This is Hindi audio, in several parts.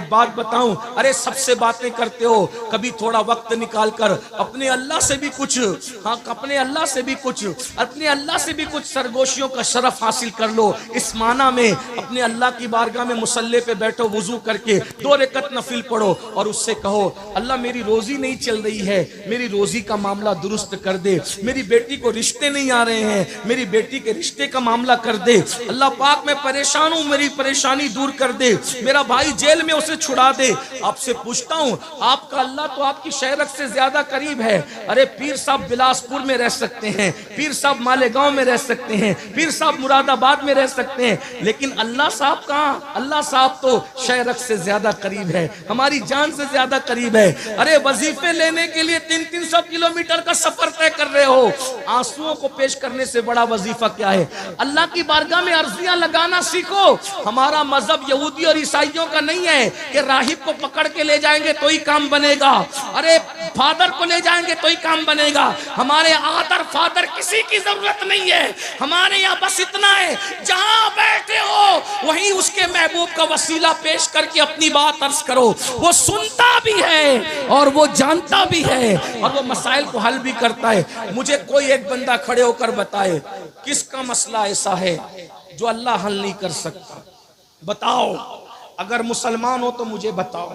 एक बात बताऊं, अरे सबसे बातें करते हो, कभी थोड़ा वक्त निकाल कर अपने अल्लाह से भी कुछ, हाँ अपने अल्लाह से भी कुछ, अपने अल्लाह से भी कुछ सरगोशियों का शरफ हासिल कर लो। इस माना में अपने अल्लाह की बारगाह में मुसल्ले पे बैठो, वुजू करके 2 रकत नफिल पढ़ो और उससे कहो अल्लाह मेरी रोजी नहीं चल रही है, मेरी रोजी का मामला दुरुस्त कर दे, मेरी बेटी को रिश्ते नहीं आ रहे हैं, मेरी बेटी के रिश्ते का मामला कर दे, अल्लाह पाक मैं परेशान हूं, मेरी परेशानी दूर कर दे, मेरा भाई जेल में उसे छुड़ा दे। आपसे पूछता हूं, आपका अल्लाह तो आपकी शहरत से ज्यादा करीब है। अरे पीर साहब बिलासपुर में रह सकते हैं, पीर साहब मालेगांव में रह सकते हैं, पीर साहब मुरादाबाद में रह सकते हैं, लेकिन अल्लाह साहब कहां? अल्लाह साहब तो शहरत से ज्यादा करीब है, हमारी जान से ज्यादा करीब है। अरे वजीफे लेने के लिए 300-300 किलोमीटर का सफर तय कर रहे हो, आंसुओं को पेश करने से बड़ा वजीफा क्या है? अल्लाह की बारगाह में अर्जियां लगाना सीखो। हमारा मजहब यहूदी और ईसाइयों का नहीं है कि राहिब को पकड़ के ले जाएंगे तो ही काम बनेगा, अरे फादर को ले जाएंगे तो ही काम बनेगा। हमारे आदर फादर किसी की जरूरत नहीं है, हमारे यहाँ बस इतना है, जहां बैठे हो वहीं उसके महबूब का वसीला पेश करके अपनी बात अर्ज करो। वो सुनता भी है और वो जानता भी है और वो मसाइल को हल भी करता है। मुझे कोई एक बंदा खड़े होकर बताए किसका मसला ऐसा है जो अल्लाह हल नहीं कर सकता? बताओ, अगर मुसलमान हो तो मुझे बताओ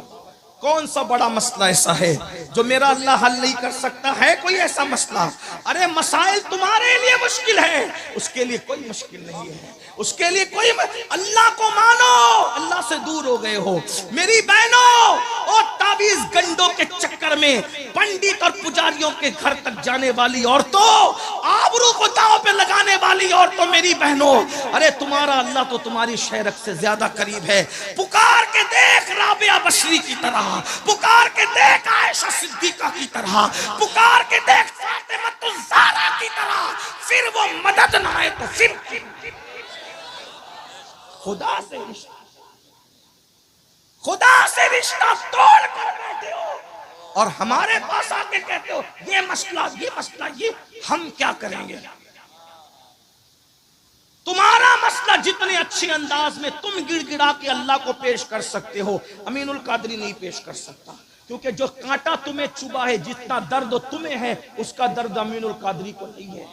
कौन सा बड़ा मसला ऐसा है जो मेरा अल्लाह हल नहीं कर सकता? है कोई ऐसा मसला? अरे मसाइल तुम्हारे लिए मुश्किल है, उसके लिए कोई मुश्किल नहीं है, उसके लिए कोई, अल्लाह को मानो, अल्लाह से दूर हो गए हो। मेरी बहनों, और ताबीज गंडों के चक्कर में पंडित और पुजारियों के घर तक जाने वाली औरतों, आबरू को दांव पे लगाने वाली औरतों, मेरी बहनों, अरे तुम्हारा अल्लाह तो तुम्हारी शहरत से ज्यादा करीब है। पुकार के देख राबिया बशरी की तरह, पुकार के देख आयशा सिद्दीका की तरह, पुकार के देख फातिमा ज़हरा की तरह, फिर वो मदद ना आए तो फिर खुदा से रिश्ता तोड़ कर बैठे हो और हमारे पास आके कहते हो ये मसला, ये हम क्या करेंगे? तुम्हारा मसला जितने अच्छे अंदाज में तुम गिड़गिड़ा के अल्लाह को पेश कर सकते हो, अमीनुल कादरी नहीं पेश कर सकता, क्योंकि जो कांटा तुम्हें चुभा है, जितना दर्द तुम्हें है, उसका दर्द अमीनुल कादरी को नहीं है।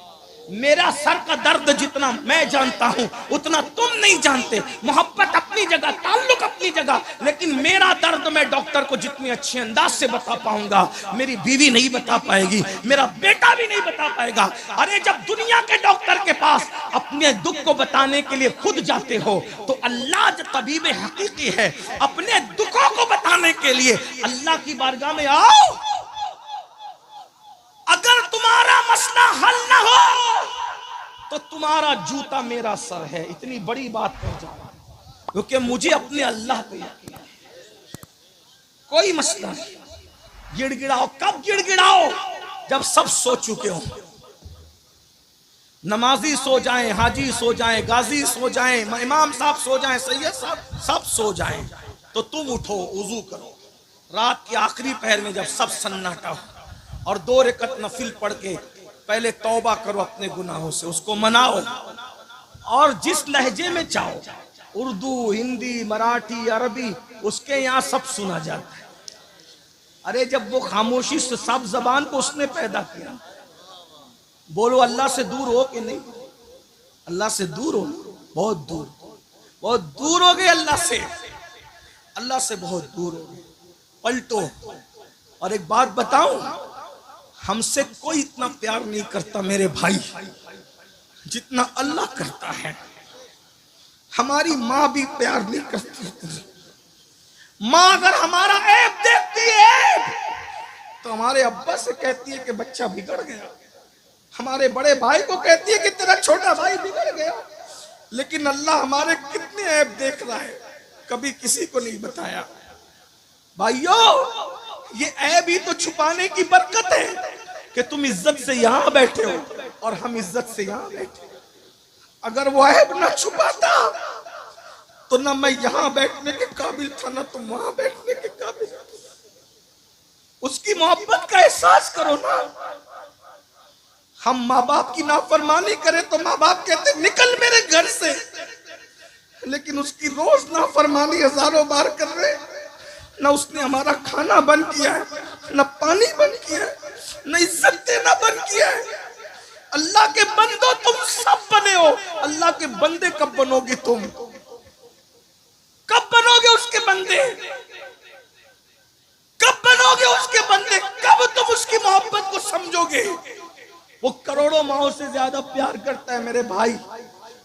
मेरा सर का दर्द जितना मैं जानता हूं उतना तुम नहीं जानते। मोहब्बत अपनी जगह, ताल्लुक अपनी जगह, लेकिन मेरा दर्द मैं डॉक्टर को जितने अच्छे अंदाज से बता पाऊंगा, मेरी बीवी नहीं बता पाएगी, मेरा बेटा भी नहीं बता पाएगा। अरे जब दुनिया के डॉक्टर के पास अपने दुख को बताने के लिए खुद जाते हो, तो अल्लाह जो तबीब हकीकी है, अपने दुखों को बताने के लिए अल्लाह की बारगाह में आओ। अगर तुम्हारा मसला हल ना हो तो तुम्हारा जूता मेरा सर है। इतनी बड़ी बात कह जा रहा हूं क्योंकि मुझे अपने अल्लाह पे यकीन है। कोई मसला नहीं, गिड़गिड़ाओ। कब गिड़गिड़ाओ? जब सब सो चुके हो, नमाजी सो जाएं, हाजी सो जाएं, गाजी सो जाएं, इमाम साहब सो जाएं, सैयद साहब सब सो जाएं, तो तुम उठो, वुजू करो। रात के आखिरी पहर में जब सब सन्नाटा हो और 2 रकत नफिल पढ़ के पहले तौबा करो अपने गुनाहों से, उसको मनाओ और जिस लहजे में चाहो, उर्दू, हिंदी, मराठी, अरबी, उसके यहाँ सब सुना जाता है। अरे जब वो खामोशी से सब जबान को उसने पैदा किया, बोलो अल्लाह से दूर हो कि नहीं? अल्लाह से दूर हो, बहुत दूर हो गए अल्लाह से बहुत दूर हो गए। पलटो। और एक बात बताऊं, हमसे कोई इतना प्यार नहीं करता मेरे भाई जितना अल्लाह करता है। हमारी माँ भी प्यार नहीं करती। माँ अगर हमारा ऐब देखती है तो हमारे अब्बा से कहती है कि बच्चा बिगड़ गया, हमारे बड़े भाई को कहती है कि तेरा छोटा भाई बिगड़ गया। लेकिन अल्लाह हमारे कितने ऐब देख रहा है, कभी किसी को नहीं बताया। भाइयों, ये ऐब ही तो छुपाने की बरकत है कि तुम इज्जत से यहां बैठे हो और हम इज्जत से यहां बैठे। अगर वो ऐब ना छुपाता तो ना मैं यहां बैठने के काबिल था, ना तुम वहां बैठने के काबिल। उसकी मोहब्बत का एहसास करो ना। हम माँ बाप की नाफरमानी करें तो माँ बाप कहते निकल मेरे घर से, लेकिन उसकी रोज नाफरमानी हजारों बार कर रहे, न उसने हमारा खाना बंद किया है, न पानी बंद किया है, न इज्जत देना बंद किया है। अल्लाह के बंदो तुम सब बने हो, अल्लाह के बंदे कब बनोगे तुम? कब बनोगे उसके बंदे? कब बनोगे उसके बंदे? कब तुम उसकी मोहब्बत को समझोगे? वो करोड़ों माओं से ज्यादा प्यार करता है मेरे भाई।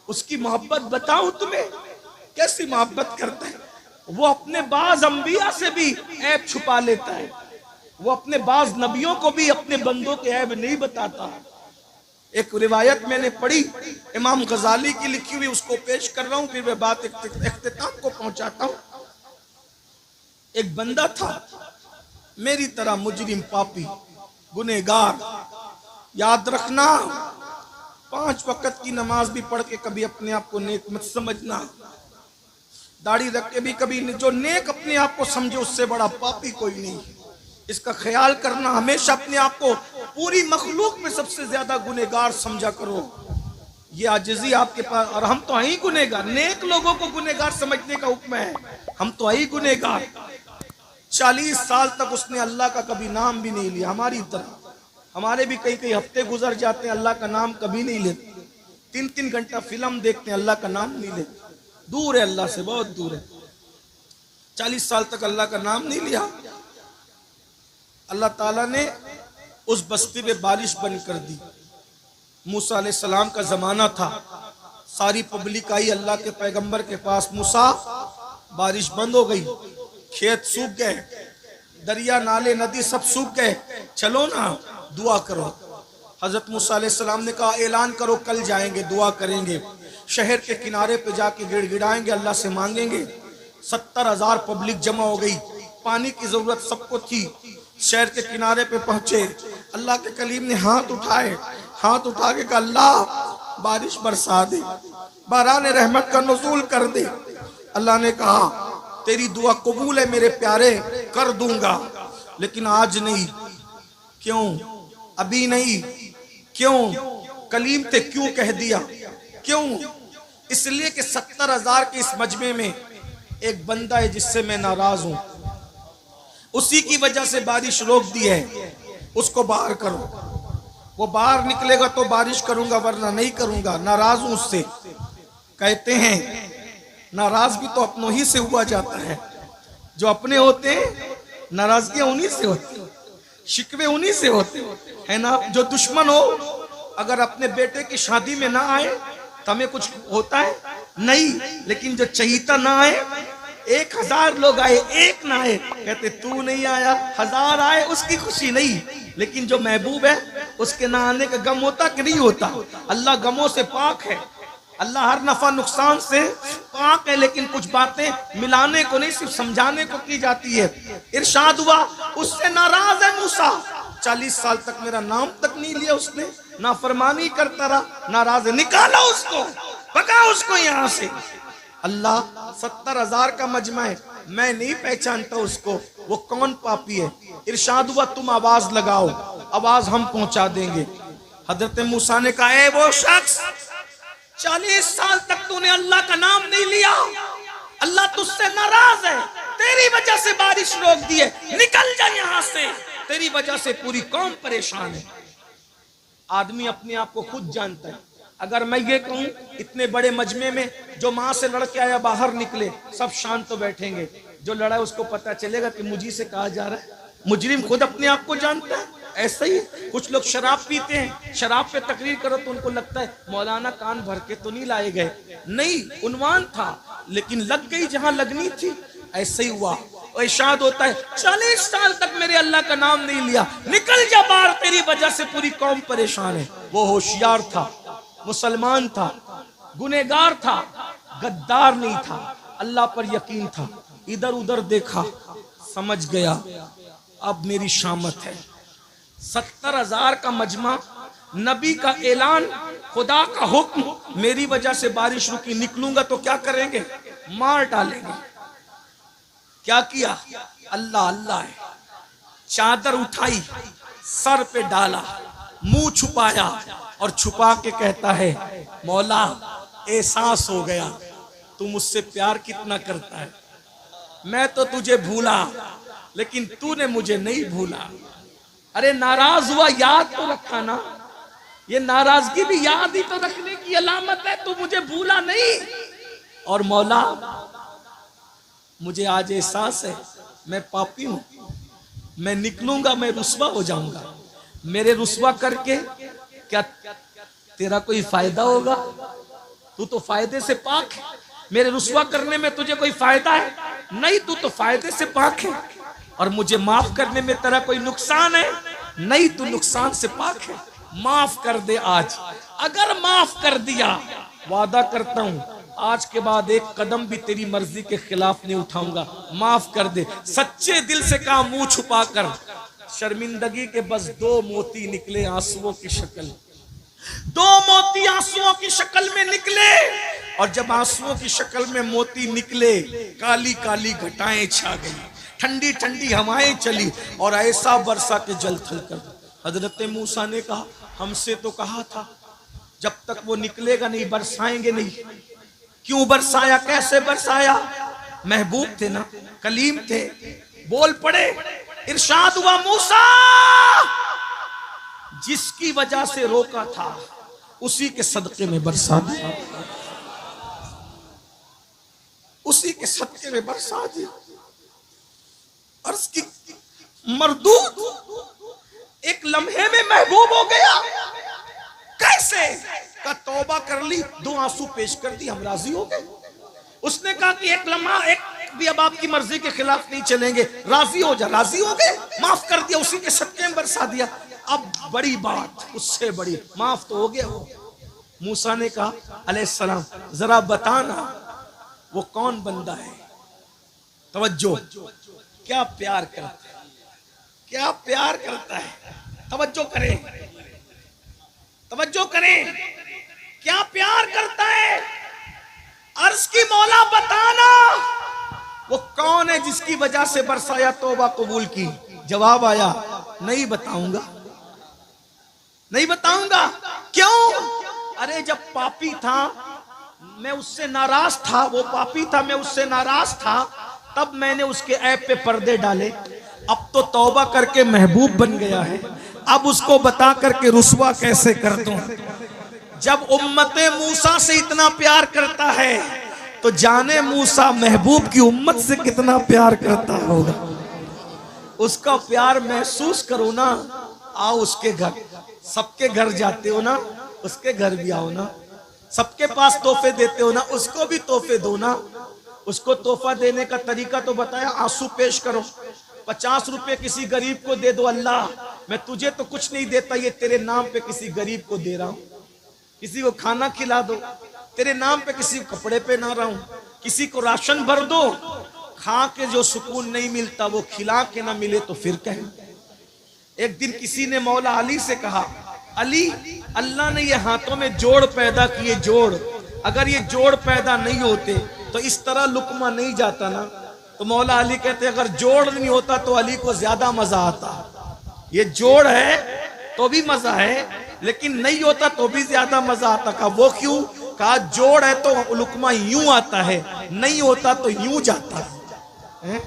उसकी मोहब्बत बताऊं तुम्हें कैसी मोहब्बत करता है। वो अपने बाज अंबिया से भी ऐब छुपा लेता है। वो अपने बाज नबियों को भी अपने बंदों के ऐब नहीं बताता। एक रिवायत मैंने पढ़ी, इमाम गजाली की लिखी हुई, उसको पेश कर रहा हूं, फिर मैं बात इख्तिताम को पहुंचाता हूं। एक बंदा था मेरी तरह मुजरिम, पापी, गुनहगार। याद रखना, 5 वक्त की नमाज भी पढ़ के कभी अपने आप को नेक मत समझना। दाढ़ी रख के भी कभी जो नेक अपने आप को समझे उससे बड़ा पापी कोई नहीं। इसका ख्याल करना। हमेशा अपने आप को पूरी मखलूक में सबसे ज्यादा गुनहगार समझा करो। ये आजिज़ी आपके पास, और हम तो ही गुनहगार। नेक लोगों को गुनहगार समझने का हुक्म है, हम तो ही गुनहगार। 40 साल तक उसने अल्लाह का कभी नाम भी नहीं लिया। हमारी तरह हमारे भी कई हफ्ते गुजर जाते हैं, अल्लाह का नाम कभी नहीं लेते। 3-3 घंटा फिल्म देखते हैं, अल्लाह का नाम नहीं लेते। दूर है अल्लाह से, बहुत दूर है। 40 साल तक अल्लाह का नाम नहीं लिया। अल्लाह ताला ने उस बस्ती में बारिश बंद कर दी। मूसा अलैहिस्सलाम का जमाना था, सारी पब्लिक आई अल्लाह के पैगंबर के पास। मूसा, बारिश बंद हो गई, खेत सूख गए, दरिया नाले नदी सब सूख गए, चलो ना दुआ करो। हजरत मूसा अलैहिस्सलाम ने कहा ऐलान करो, कल जाएंगे, दुआ करेंगे, शहर के किनारे पे जाके गिड़गिड़ाएंगे, अल्लाह से मांगेंगे। 70,000 पब्लिक जमा हो गई, पानी की जरूरत सबको थी। शहर के किनारे पे पहुंचे, अल्लाह के कलीम ने हाथ उठाए, हाथ उठा के कहा अल्लाह बारिश बरसा दे, बारान रहमत का नुज़ूल कर दे। अल्लाह ने कहा तेरी दुआ कबूल है मेरे प्यारे, कर दूंगा, लेकिन आज नहीं। क्यों? अभी नहीं। क्यों? कलीम थे, क्यों कह दिया? क्यों? इसलिए कि 70,000 के इस मजमे में एक बंदा है जिससे मैं नाराज हूं, उसी की वजह से बारिश रोक दी है, उसको बाहर करो। वो बाहर निकलेगा तो बारिश करूंगा, वरना नहीं करूंगा, नाराज हूं उससे। कहते हैं नाराज भी तो अपनों ही से हुआ जाता है। जो अपने होते हैं नाराजगियां उन्हीं से होती, शिकवे उन्हीं से होते है ना। जो दुश्मन हो अगर अपने बेटे की शादी में ना आए तो हमें कुछ होता है नहीं, लेकिन जो चहीता ना आए, 1000 लोग आए, एक ना आए, कहते तू नहीं आया, 1000 आए उसकी खुशी नहीं, लेकिन जो महबूब है उसके ना आने का गम होता कि नहीं होता। अल्लाह गमों से पाक है, अल्लाह हर नफा नुकसान से पाक है, लेकिन कुछ बातें मिलाने को नहीं, सिर्फ समझाने को की जाती है। इरशाद हुआ उससे नाराज है मूसा, 40 साल तक मेरा नाम तक नहीं लिया उसने, नाफरमानी करता रहा, नाराज है, निकालो उसको, भगाओ उसको यहाँ से। अल्लाह 70,000 का मजमा है, मैं नहीं पहचानता उसको, वो कौन पापी है। इरशाद हुआ तुम आवाज लगाओ, आवाज हम पहुंचा देंगे। हजरत मूसा ने कहा ए वो शख्स, 40 साल तक तूने अल्लाह का नाम नहीं लिया, अल्लाह तुझसे नाराज है, तेरी वजह से बारिश रोक दी है, निकल जा यहाँ से, तेरी वजह से पूरी कौम परेशान है। आदमी अपने आप को खुद जानता है। अगर मैं ये कहूं इतने बड़े मजमे में जो माँ से लड़के आया बाहर निकले, सब शांत तो बैठेंगे, जो लड़ा है उसको पता चलेगा कि मुझी से कहा जा रहा है। मुजरिम खुद अपने आप को जानता है। ऐसा ही कुछ लोग शराब पीते हैं, शराब पे तकरीर करो तो उनको लगता है मौलाना कान भर के तो नहीं लाए गए, नहीं, उन्वान था लेकिन लग गई जहां लगनी थी। ऐसा ही हुआ। इरशाद होता है 40 साल तक मेरे अल्लाह का नाम नहीं लिया, निकल जा बाहर, तेरी वजह से पूरी कौम परेशान है। वो होशियार था, मुसलमान था, गुनहगार था, गद्दार नहीं था, अल्लाह पर यकीन था। इधर उधर देखा, समझ गया अब मेरी शामत है। 70,000 का मजमा, नबी का ऐलान, खुदा का हुक्म, मेरी वजह से बारिश रुकी, निकलूंगा तो क्या करेंगे, मार डालेंगे। क्या किया, अल्लाह अल्लाह है, चादर उठाई, सर पे डाला, मुंह छुपाया और छुपा के कहता है मौला एहसास हो गया तू मुझसे प्यार कितना करता है, मैं तो तुझे भूला, लेकिन तूने मुझे नहीं भूला। अरे नाराज हुआ, याद तो रखा ना, ये नाराजगी भी याद ही तो रखने की अलामत है। तू मुझे भूला नहीं। और मौला मुझे आज एहसास है मैं पापी हूं, मैं निकलूंगा मैं रुस्वा हो जाऊंगा। मेरे रुस्वा करके क्या तेरा कोई फायदा होगा? तू तो फायदे से पाक है। मेरे रुस्वा करने में तुझे कोई फायदा है? नहीं, तू तो फायदे से पाक है। और मुझे माफ करने में तेरा कोई नुकसान है? नहीं, तू नुकसान से पाक है। माफ कर दे आज। अगर माफ कर दिया, वादा करता हूं आज के बाद एक कदम भी तेरी मर्जी के खिलाफ नहीं उठाऊंगा। माफ कर दे। सच्चे दिल से कहा, मुंह छुपाकर। शर्मिंदगी के बस 2 मोती निकले आंसुओं की शक्ल। 2 मोती आंसुओं की शक्ल में निकले। और जब आंसुओं की शक्ल में मोती निकले, काली काली घटाएं छा गई, ठंडी ठंडी हवाएं चली और ऐसा बरसा के जल थल कर। हजरत मूसा ने कहा, हमसे तो कहा था जब तक वो निकलेगा नहीं बरसाएंगे नहीं। क्यों बरसाया? कैसे बरसाया? महबूब थे ना, कलीम थे, बोल पड़े। इरशाद हुआ, मूसा जिसकी वजह से रोका था उसी के सदके में बरसा दिया, उसी के सदके में बरसा दिया। अर्ज की मरदूद एक लम्हे में महबूब हो गया। कैसे? का तौबा कर ली, 2 आंसू पेश कर दी, हम राजी हो गए। उसने कहा कि एक लम्हा एक भी अब आपकी मर्जी के खिलाफ नहीं चलेंगे, राजी हो जा। राजी हो गए, माफ कर दिया, उसी के सदके में बरसा दिया। अब बड़ी बात, उससे बड़ी, माफ तो हो गया वो। मूसा ने कहा अलैहिस्सलाम, जरा बताना वो कौन बंदा है? तवज्जो, क्या प्यार करता है, क्या प्यार करता है। तवज्जो करें, तवज्जो करें, क्या प्यार करता है। अर्ज की मौला बताना वो कौन है जिसकी वजह से बरसाया, तौबा कबूल की। जवाब आया, नहीं बताऊंगा, नहीं बताऊंगा। क्यों? अरे जब पापी था मैं उससे नाराज था, वो पापी था मैं उससे नाराज था, तब मैंने उसके ऐब पे पर्दे डाले। अब तो तौबा करके महबूब बन गया है, अब उसको बता करके रुस्वा कैसे कर दूं। जब उम्मते मूसा से इतना प्यार करता है तो जाने मूसा महबूब की उम्मत से कितना प्यार करता होगा। उसका प्यार महसूस करो ना। आओ उसके घर, सबके घर जाते हो ना, उसके घर भी आओ ना। सबके पास तोहफे देते हो ना, उसको भी तोहफे दो ना। उसको तोहफा देने का तरीका तो बताया, आंसू पेश करो। 50 रुपए किसी गरीब को दे दो, अल्लाह मैं तुझे तो कुछ नहीं देता, ये तेरे नाम पे किसी गरीब को दे रहा हूं। किसी को खाना खिला दो, तेरे नाम पे किसी को कपड़े पहना रहा हूं। किसी को राशन भर दो, खा के जो सुकून नहीं मिलता वो खिला के ना मिले तो फिर कहें। एक दिन किसी ने मौला अली से कहा, अली अल्लाह ने ये हाथों में जोड़ पैदा किए, जोड़, अगर ये जोड़ पैदा नहीं होते तो इस तरह लुकमा नहीं जाता ना। तो मौला अली कहते अगर जोड़ नहीं होता तो अली को ज्यादा मजा आता। ये जोड़ है तो भी मजा है, लेकिन नहीं होता तो भी ज्यादा मजा आता। कहा वो क्यों? कहा जोड़ है तो लुकमा यूं आता है, नहीं होता तो यूं जाता है।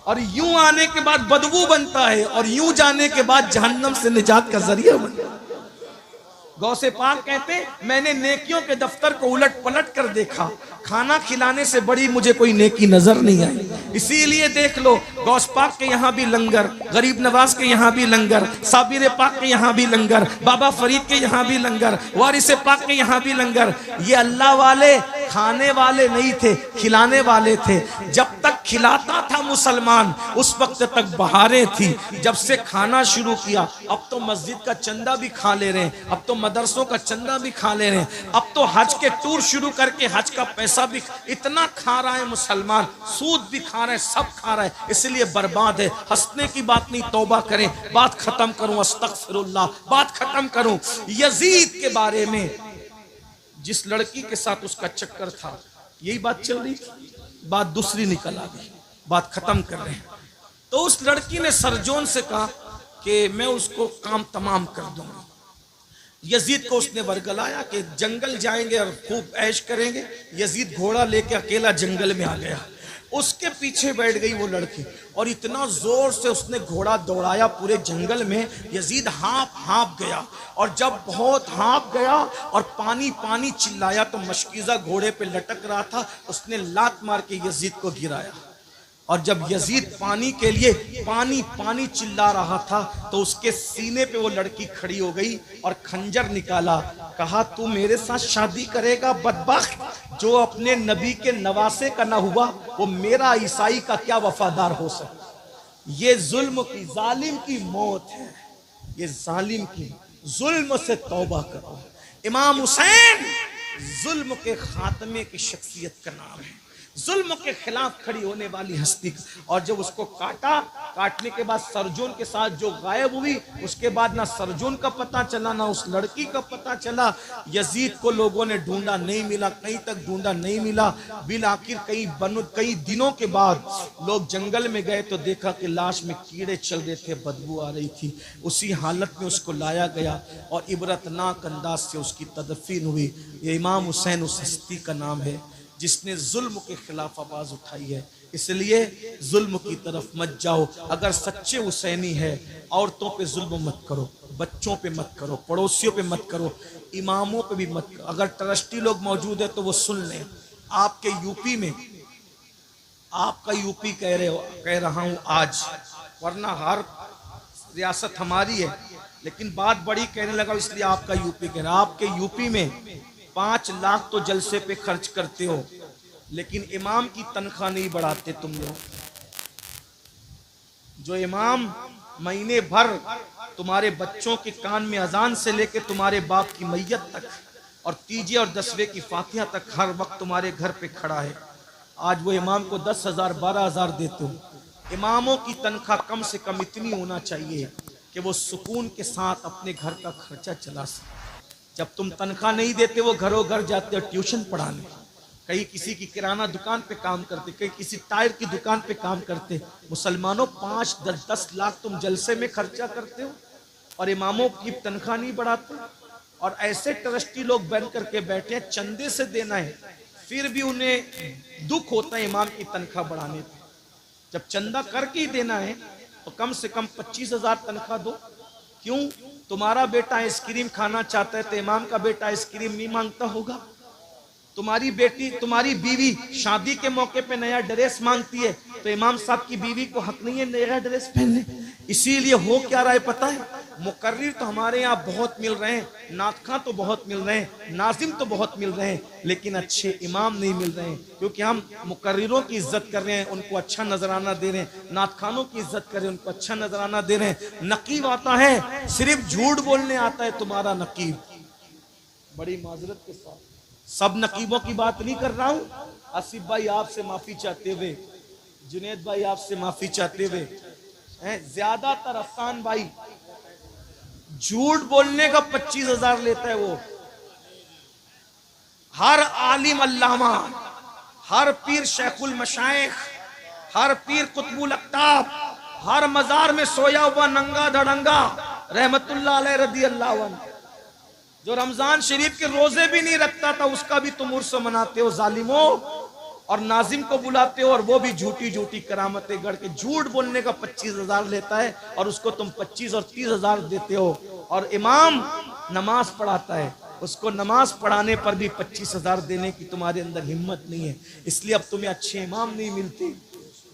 और यूं आने के बाद बदबू बनता है, और यूं जाने के बाद जहन्नम से निजात का जरिया बनता है। गौसे पाक कहते मैंने नेकियों के दफ्तर को उलट पलट कर देखा, खाना खिलाने से बड़ी मुझे कोई नेकी नजर नहीं आई। इसीलिए देख लो, गौस पाक के यहाँ भी लंगर, गरीब नवाज के यहाँ भी लंगर, साबिर पाक के यहाँ भी लंगर, बाबा फरीद के यहाँ भी लंगर, वारिस पाक के यहाँ भी लंगर। ये अल्लाह वाले खाने वाले नहीं थे, खिलाने वाले थे। जब तक खिलाता था मुसलमान उस वक्त तक बहारें थी। जब से खाना शुरू किया, अब तो मस्जिद का चंदा भी खा ले रहे हैं, अब तो मदरसों का चंदा भी खा ले रहे हैं, अब तो हज के टूर शुरू करके हज का पैसा भी इतना खा रहा है मुसलमान, सूद भी खा रहे हैं, सब खा रहा है। इसलिए बर्बाद है। हंसने की बात नहीं, तौबा करें। बात खत्म करूं, अस्तगफिरुल्लाह, बात खत्म करूं। यजीद के बारे में, जिस लड़की के साथ उसका चक्कर था, यही बात चल रही थी, बात दूसरी निकल आ गई, बात खत्म कर रहे हैं। तो उस लड़की ने सरजोन से कहा कि मैं उसको काम तमाम कर दूंगी। यजीद को उसने वर्गलाया कि जंगल जाएंगे और खूब ऐश करेंगे। यजीद घोड़ा लेके अकेला जंगल में आ गया। उसके पीछे बैठ गई वो लड़की और इतना जोर से उसने घोड़ा दौड़ाया पूरे जंगल में, यजीद हाँप गया। और जब बहुत हाँप गया और पानी पानी चिल्लाया तो मशकीज़ा घोड़े पे लटक रहा था, उसने लात मार के यजीद को गिराया। और जब यजीद पानी के लिए पानी पानी चिल्ला रहा था तो उसके सीने पे वो लड़की खड़ी हो गई और खंजर निकाला। कहा, तू मेरे साथ शादी करेगा बदबख्त? जो अपने नबी के नवासे का ना हुआ वो मेरा ईसाई का क्या वफादार हो सकता? ये जुल्म की, जालिम की मौत है। ये जालिम की, जुल्म से तौबा करो। इमाम हुसैन जुल्म के खात्मे की शख्सियत का नाम है, जुल्म के खिलाफ खड़ी होने वाली हस्ती। और जब उसको काटने के बाद सरजून के साथ जो गायब हुई, उसके बाद ना सरजून का पता चला ना उस लड़की का पता चला। यजीद को लोगों ने ढूंढा, नहीं मिला, कहीं तक ढूंढा, नहीं मिला। बिल आखिर कई दिनों के बाद लोग जंगल में गए तो देखा कि लाश में कीड़े चल रहे थे, बदबू आ रही थी। उसी हालत में उसको लाया गया और इबरतनाक अंदाज से उसकी तदफीन हुई। ये इमाम हुसैन उस हस्ती का नाम है जिसने जुल्म के खिलाफ आवाज उठाई है। इसलिए जुल्म की तरफ मत जाओ। अगर सच्चे हुसैनी है, औरतों पे जुल्म मत करो, बच्चों पे मत करो, पड़ोसियों पे मत करो, इमामों पे भी मत करो। अगर ट्रस्टी लोग मौजूद है तो वो सुन लें। आपके यूपी में, आपका यूपी कह रहा हूं आज, वरना हर रियासत हमारी है, लेकिन बात बड़ी कहने लगा इसलिए आपका यूपी कह रहा। आपके यूपी में 5 लाख तो जलसे पे खर्च करते हो, लेकिन इमाम की तनख्वाह नहीं बढ़ाते तुम लोग। जो इमाम महीने भर तुम्हारे बच्चों के कान में अजान से लेके तुम्हारे बाप की मैयत तक और तीजे और 10वें की फातिहा तक हर वक्त तुम्हारे घर पे खड़ा है, आज वो इमाम को 10,000 12,000 देते हो। इमामों की तनख्वाह कम से कम इतनी होना चाहिए कि वो सुकून के साथ अपने घर का खर्चा चला सके। जब तुम तनख्वाह नहीं देते, वो घरों घर जाते हो ट्यूशन पढ़ाने, कहीं किसी की किराना दुकान पे काम करते, कहीं किसी टायर की दुकान पे काम करते। मुसलमानों 5-10 लाख तुम जलसे में खर्चा करते हो और इमामों की तनख्वाह नहीं बढ़ाते। और ऐसे ट्रस्टी लोग बन करके बैठे हैं, चंदे से देना है, फिर भी उन्हें दुख होता है इमाम की तनख्वाह बढ़ाने पे। जब चंदा करके ही देना है तो कम से कम 25,000 तनख्वाह दो। क्यों? तुम्हारा बेटा आइसक्रीम खाना चाहता है तो इमाम का बेटा आइसक्रीम नहीं मांगता होगा? तुम्हारी बेटी, तुम्हारी बीवी शादी के मौके पे नया ड्रेस मांगती है तो इमाम साहब की बीवी को हक नहीं है नया ड्रेस पहनने? इसीलिए हो क्या रहा है पता है? मुकर्रिर तो हमारे यहाँ बहुत मिल रहे हैं, नातखां तो बहुत मिल रहे हैं, नाजिम तो बहुत मिल रहे हैं, लेकिन अच्छे इमाम नहीं मिल रहे हैं। क्योंकि हम मुकर्रिरों की इज्जत कर रहे हैं, उनको अच्छा नजराना दे रहे हैं, नातखानों की इज्जत कर रहे हैं, उनको अच्छा नजराना दे रहे हैं। नकीब आता है, सिर्फ झूठ बोलने आता है तुम्हारा नकीब। बड़ी माजरत के साथ सब नकीबों की बात नहीं कर रहा हूँ। आसिफ भाई आपसे माफी चाहते हुए, जुनेद भाई आपसे माफी चाहते हुए, ज्यादातर अफसान भाई झूठ बोलने का 25,000 लेता है। वो हर आलिम अल्लामा, हर पीर शेखुल मशाइख, हर पीर कुतुबुल अक्ताब, हर मजार में सोया हुआ नंगा धड़ंगा रहमतुल्लाह अलैह रदी अल्लाह अन्हु, जो रमजान शरीफ के रोजे भी नहीं रखता था, उसका भी तुम उर्स मनाते हो जालिमों। और नाजिम को बुलाते हो और वो भी झूठी झूठी करामतें गढ़ के झूठ बोलने का 25,000 लेता है और उसको तुम 25 और 30,000 देते हो। और इमाम नमाज पढ़ाता है, उसको नमाज पढ़ाने पर भी 25,000 देने की तुम्हारे अंदर हिम्मत नहीं है। इसलिए अब तुम्हें अच्छे इमाम नहीं मिलते।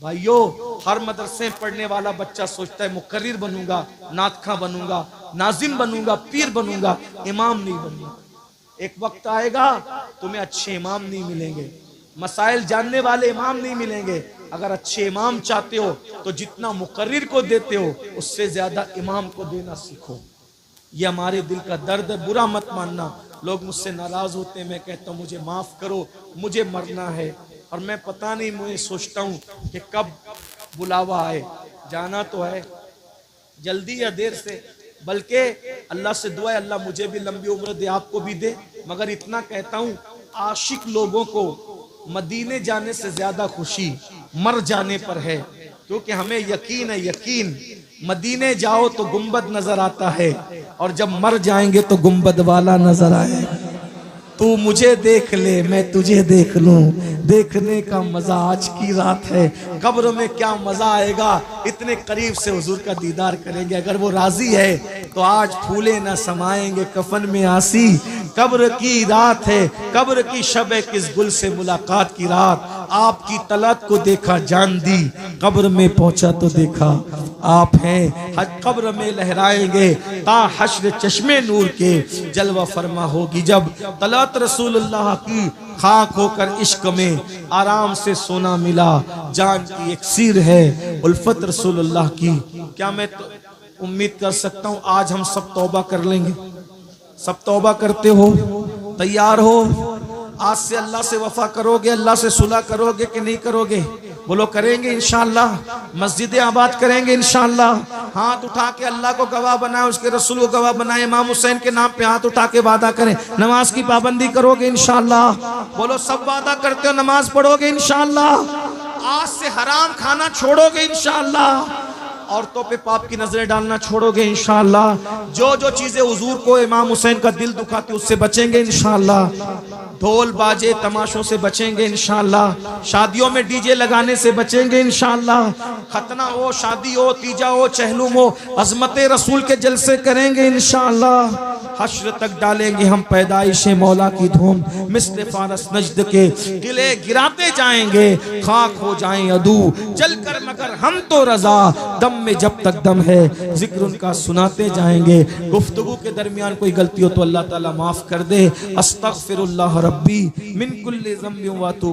भाइयों, हर मदरसे पढ़ने वाला बच्चा सोचता है मुकर्रिर बनूंगा, नातखा बनूंगा, नाजिम बनूंगा, पीर बनूंगा, इमाम नहीं बनूंगा। एक वक्त आएगा तुम्हें अच्छे इमाम नहीं मिलेंगे, मसाइल जानने वाले इमाम नहीं मिलेंगे। अगर अच्छे इमाम चाहते हो तो जितना मुकर्रिर को देते हो उससे ज्यादा इमाम को देना सीखो। ये हमारे दिल का दर्द है, बुरा मत मानना। लोग मुझसे नाराज होते हैं, मैं कहता हूँ मुझे माफ करो, मुझे मरना है और मैं पता नहीं, मुझे सोचता हूँ कि कब बुलावा आए। जाना तो है जल्दी या देर से, बल्कि अल्लाह से दुआ है अल्लाह मुझे भी लंबी उम्र दे, आपको भी दे। मगर इतना कहता हूँ, आशिक लोगों को मदीने जाने से ज्यादा खुशी मर जाने पर है, क्योंकि हमें यकीन है, यकीन मदीने जाओ तो गुंबद नजर आता है और जब मर जाएंगे तो गुंबद वाला नजर आएगा। तू मुझे देख ले मैं तुझे देख लूं, देखने का मजा आज की रात है। कब्र में क्या मजा आएगा, इतने करीब से हुजूर का दीदार करेंगे। अगर वो राजी है तो आज फूले न समाएंगे कफन में आसी। कब्र की रात है, कब्र की शब है, किस गुल से मुलाकात की रात। आपकी तलत को देखा जान दी, कब्र में पहुंचा तो देखा आप हैं। हज कब्र में लहराएंगे ता हश्र चश्मे नूर के, जलवा फरमा होगी जब तलत रसूलुल्लाह की। खाक होकर इश्क में आराम से सोना मिला, जान की एक सीर है उल्फत रसूलुल्लाह की। क्या मैं तो उम्मीद कर सकता हूँ आज हम सब तौबा कर लेंगे? सब तौबा करते हो? तैयार हो? आज से अल्लाह से वफा करोगे, अल्लाह से सुलह करोगे कि नहीं करोगे? बोलो करेंगे इंशाअल्लाह। मस्जिदें आबाद करेंगे इंशाअल्लाह। हाथ उठा के अल्लाह को गवाह बनाए, उसके रसूल को गवाह बनाए, इमाम हुसैन के नाम पे हाथ उठा के वादा करें। नमाज की पाबंदी करोगे इंशाअल्लाह? बोलो सब वादा करते हो नमाज पढ़ोगे इंशाअल्लाह? आज से हराम खाना छोड़ोगे इंशाअल्लाह? औरतों पे पाप की नजरें डालना छोड़ोगे इंशाअल्लाह? जो जो चीजें हुजूर को, इमाम हुसैन का दिल दुखाती उससे बचेंगे इंशाअल्लाह? ढोल बाजे तमाशों से बचेंगे इंशाअल्लाह? शादियों में डीजे लगाने से बचेंगे इंशाअल्लाह? खतना हो, शादी हो, तीजा हो, चहलुम हो, अजमत रसूल के जलसे करेंगे इंशाअल्लाह? हश्र तक डालेंगे हम पैदाइश मौला की धूम, मिस्ल फारस नजद के किले गिराते जाएंगे, खाक हो जाएं अदू चल कर मगर हम तो रजा, दम में जब तक दम है जिक्र उनका सुनाते जाएंगे। गुफ्तगू के दरमियान कोई गलती हो तो अल्लाह ताला माफ कर दे। अस्तगफिरुल्लाह रब्बी मिन कुल्ली ज़ंबिन व अतूब